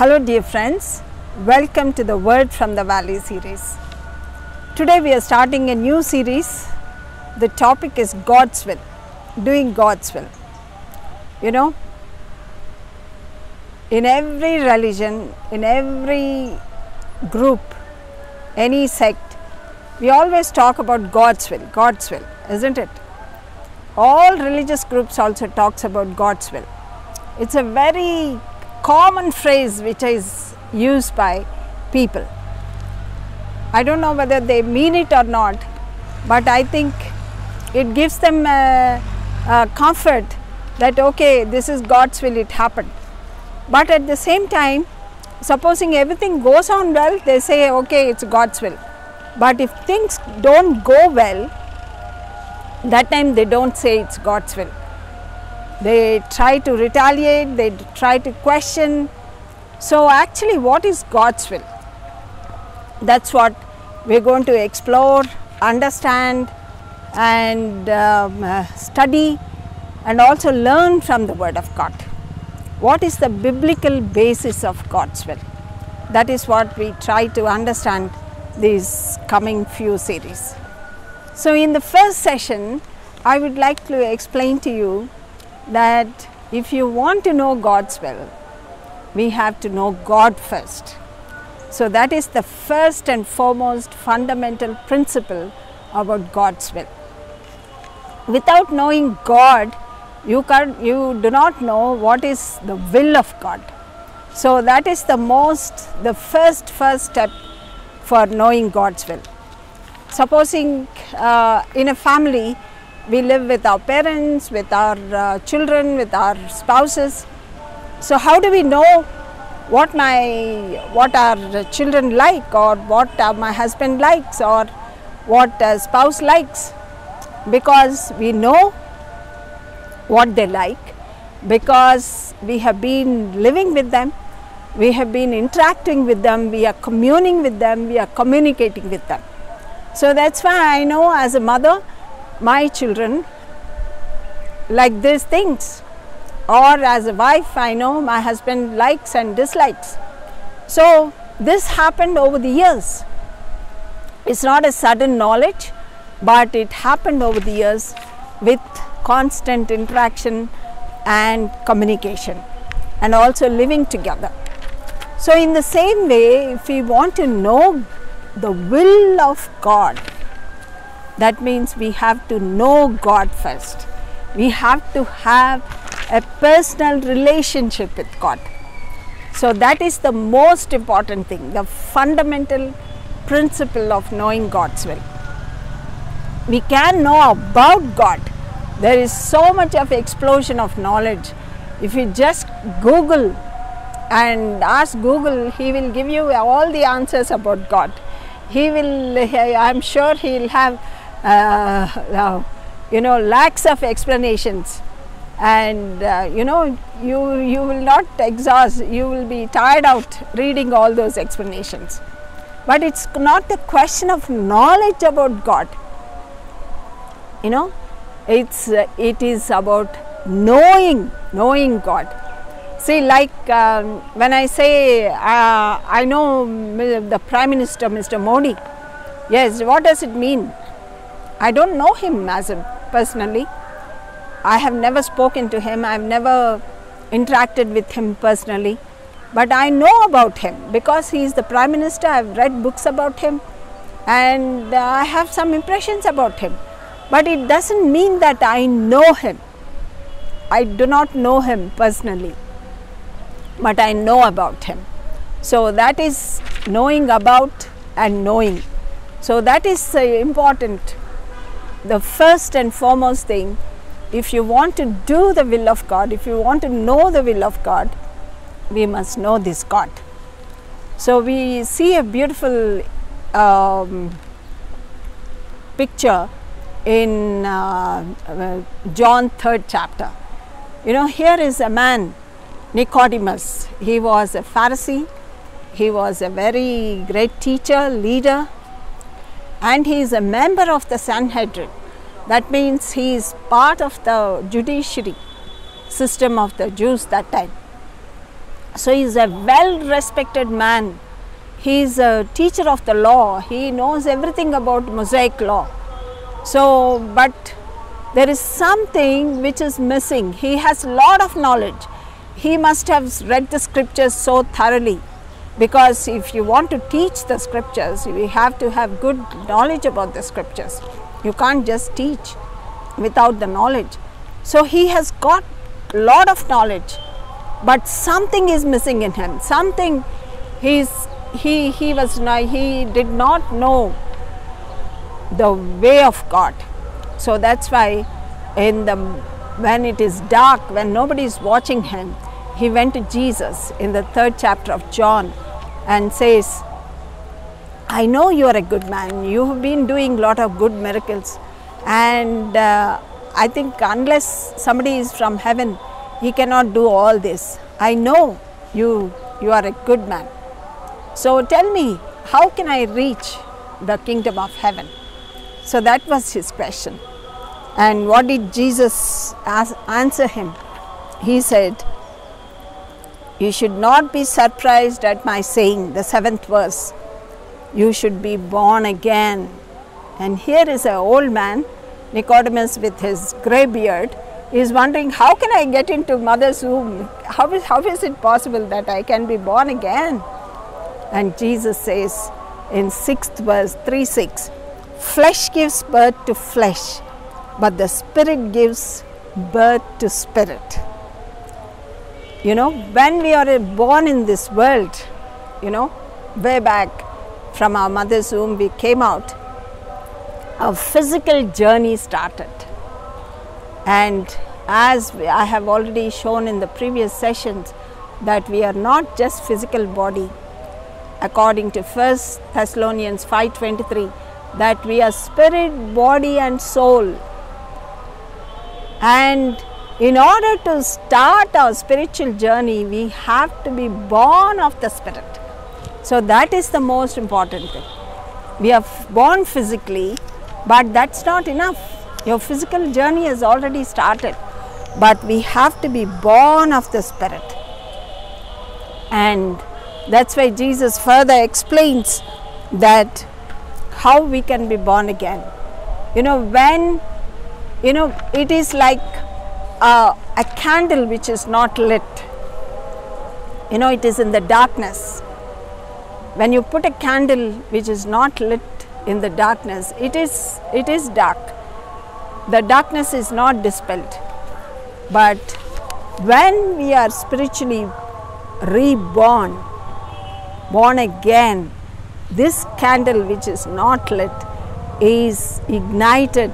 Hello dear friends, welcome to the Word from the Valley series. Today we are starting a new series. The topic is God's will, doing God's will. You know, in every religion, in every group, any sect, we always talk about God's will, isn't it? All religious groups also talks about God's will. It's a very common phrase which is used by people. I don't know whether they mean it or not, but I think it gives them a comfort that okay, this is God's will, it happened. But at the same time, supposing everything goes on well, they say okay, it's God's will. But if things don't go well, that time they don't say it's God's will. They try to retaliate, they try to question. So actually, what is God's will? That's what we're going to explore, understand and study and also learn from the Word of God. What is the biblical basis of God's will? That is what we try to understand these coming few series. So in the first session, I would like to explain to you that if you want to know God's will, we have to know God first. So that is the first and foremost fundamental principle about God's will. Without knowing God, you do not know what is the will of God. So that is the first step for knowing God's will. Supposing in a family, we live with our parents, with our children, with our spouses. So how do we know what our children like, or what my husband likes, or what a spouse likes? Because we know what they like, because we have been living with them, we have been interacting with them, we are communing with them, we are communicating with them. So that's why I know as a mother, my children like these things, or as a wife, I know my husband likes and dislikes. So this happened over the years. It's not a sudden knowledge, but it happened over the years with constant interaction and communication and also living together. So in the same way, if we want to know the will of God, that means we have to know God first. We have to have a personal relationship with God. So that is the most important thing, the fundamental principle of knowing God's will. We can know about God. There is so much of explosion of knowledge. If you just Google and ask Google, he will give you all the answers about God. He will, I'm sure he will have lakhs of explanations, and you will not exhaust, you will be tired out reading all those explanations. But it's not the question of knowledge about God, it is about knowing God. See, like when I say I know the Prime Minister, Mr. Modi, yes, what does it mean? I don't know him personally. I have never spoken to him. I have never interacted with him personally. But I know about him because he is the Prime Minister. I have read books about him and I have some impressions about him. But it doesn't mean that I know him. I do not know him personally, but I know about him. So that is knowing about and knowing. So that is important. The first and foremost thing, if you want to do the will of God, if you want to know the will of God, we must know this God. So we see a beautiful picture in John 3rd chapter. Here is a man, Nicodemus. He was a Pharisee. He was a very great teacher, leader, and he is a member of the Sanhedrin. That means he is part of the judiciary system of the Jews that time. So he is a well respected man. He is a teacher of the law. He knows everything about Mosaic law. So, but there is something which is missing. He has a lot of knowledge. He must have read the scriptures so thoroughly, because if you want to teach the scriptures, you have to have good knowledge about the scriptures. You can't just teach without the knowledge. So he has got a lot of knowledge, but something is missing in him. Something he did not know the way of God. So that's why when it is dark, when nobody is watching him, he went to Jesus in the 3rd chapter of John and says, I know you are a good man. You have been doing a lot of good miracles, and I think unless somebody is from heaven, he cannot do all this. I know you are a good man. So tell me, how can I reach the kingdom of heaven? So that was his question. And what did Jesus answer him? He said, you should not be surprised at my saying, the 7th verse, you should be born again. And here is an old man, Nicodemus, with his grey beard, is wondering, how can I get into mother's womb? How is it possible that I can be born again? And Jesus says in 6th verse, 3:6, flesh gives birth to flesh, but the Spirit gives birth to spirit. You know, when we are born in this world, you know, way back from our mother's womb, we came out, our physical journey started. And as I have already shown in the previous sessions, that we are not just physical body, according to 1 Thessalonians 5:23, that we are spirit, body and soul. And in order to start our spiritual journey, we have to be born of the Spirit. So that is the most important thing. We are born physically, but that's not enough. Your physical journey has already started, but we have to be born of the Spirit. And that's why Jesus further explains that how we can be born again. You know, when, you know, it is like a candle which is not lit. You know, it is in the darkness. When you put a candle which is not lit in the darkness, it is dark. The darkness is not dispelled. But when we are spiritually reborn, born again, this candle which is not lit is ignited,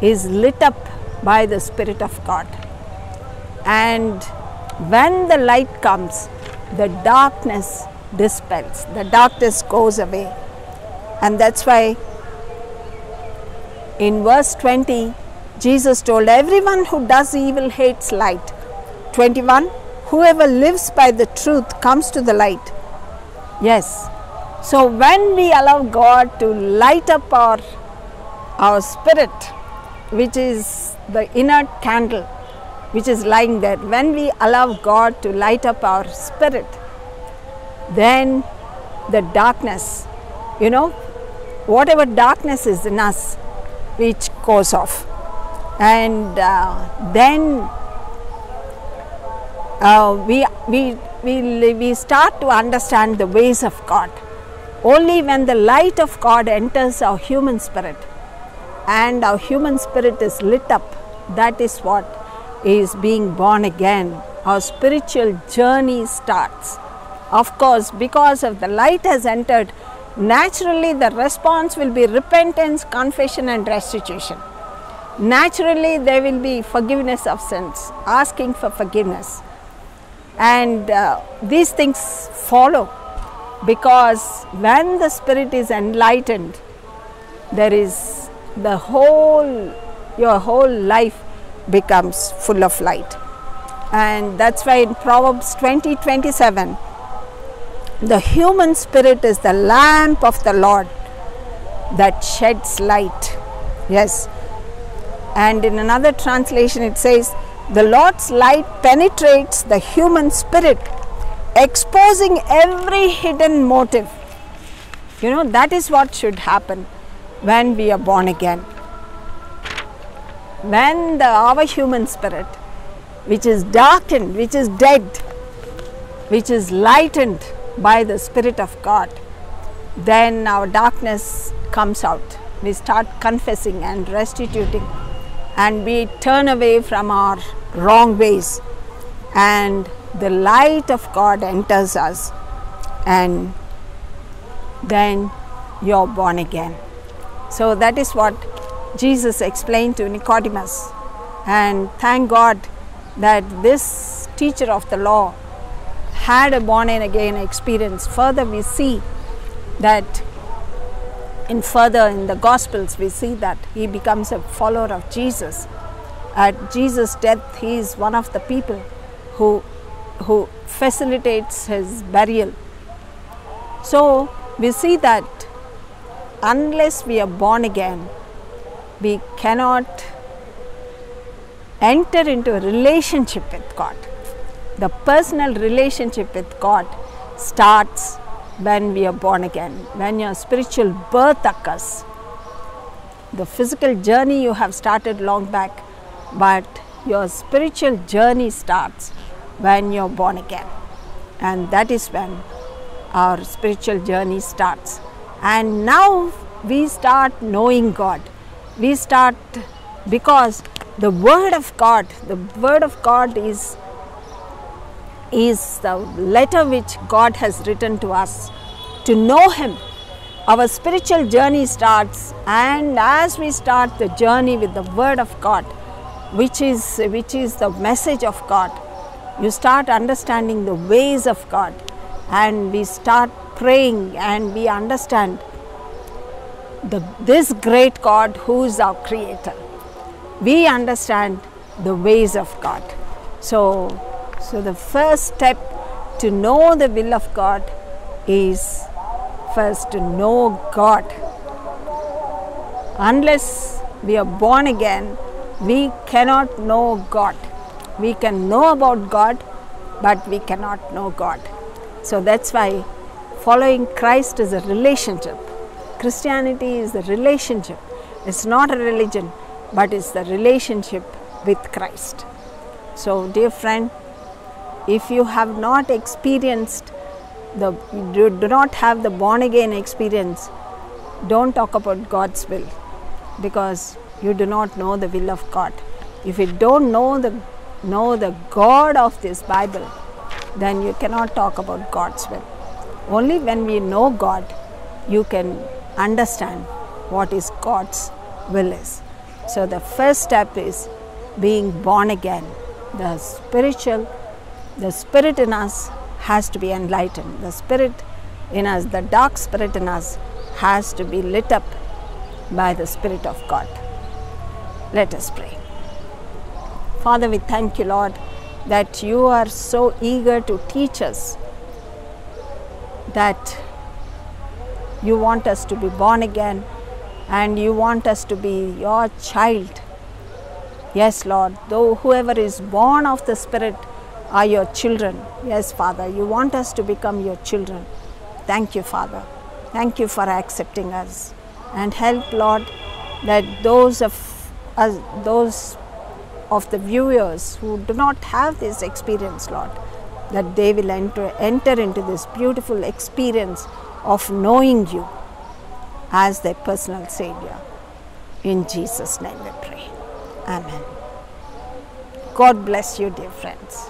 is lit up by the Spirit of God. And when the light comes, the darkness dispels, the darkness goes away. And that's why in verse 20, Jesus told, everyone who does evil hates light. 21, whoever lives by the truth comes to the light. Yes. So when we allow God to light up our spirit, which is the inert candle which is lying there, when we allow God to light up our spirit, then the darkness, you know, whatever darkness is in us, which goes off. And then we start to understand the ways of God. Only when the light of God enters our human spirit and our human spirit is lit up, that is what is being born again. Our spiritual journey starts. Of course, because of the light has entered, naturally the response will be repentance, confession and restitution. Naturally there will be forgiveness of sins, asking for forgiveness. And these things follow, because when the spirit is enlightened, there is your whole life becomes full of light. And that's why in Proverbs 20:27, the human spirit is the lamp of the Lord that sheds light. Yes. And in another translation it says, the Lord's light penetrates the human spirit exposing every hidden motive. You know, that is what should happen when we are born again. When our human spirit, which is darkened, which is dead, which is lightened by the Spirit of God, then our darkness comes out. We start confessing and restituting, and we turn away from our wrong ways, and the light of God enters us, and then you're born again. So that is what Jesus explained to Nicodemus, and thank God that this teacher of the law had a born again experience. Further, we see that in the Gospels, we see that he becomes a follower of Jesus. At Jesus' death, he is one of the people who facilitates his burial. So we see that unless we are born again, we cannot enter into a relationship with God. The personal relationship with God starts when we are born again, when your spiritual birth occurs. The physical journey you have started long back, but your spiritual journey starts when you are born again, and that is when our spiritual journey starts. And now we start knowing God. We start, because the Word of God is the letter which God has written to us to know Him. Our spiritual journey starts, and as we start the journey with the Word of God, which is the message of God, you start understanding the ways of God, and we start praying, and we understand this great God who is our Creator. We understand the ways of God. So the first step to know the will of God is first to know God. Unless we are born again, we cannot know God. We can know about God, but we cannot know God. So that's why following Christ is a relationship. Christianity is a relationship. It's not a religion, but it's the relationship with Christ. So dear friend, if you have not experienced do not have the born again experience, don't talk about God's will, because you do not know the will of God. If you don't know the God of this Bible, then you cannot talk about God's will. Only when we know God, you can understand what is God's will is. So the first step is being born again. The spirit in us has to be enlightened. The spirit in us, the dark spirit in us, has to be lit up by the Spirit of God. Let us pray. Father, we thank you, Lord, that you are so eager to teach us, that you want us to be born again, and you want us to be your child. Yes, Lord, though whoever is born of the Spirit are your children. Yes, Father, you want us to become your children. Thank you, Father. Thank you for accepting us, and help, Lord, that those of the viewers who do not have this experience, Lord, that they will enter into this beautiful experience of knowing you as their personal Savior. In Jesus' name we pray. Amen. God bless you, dear friends.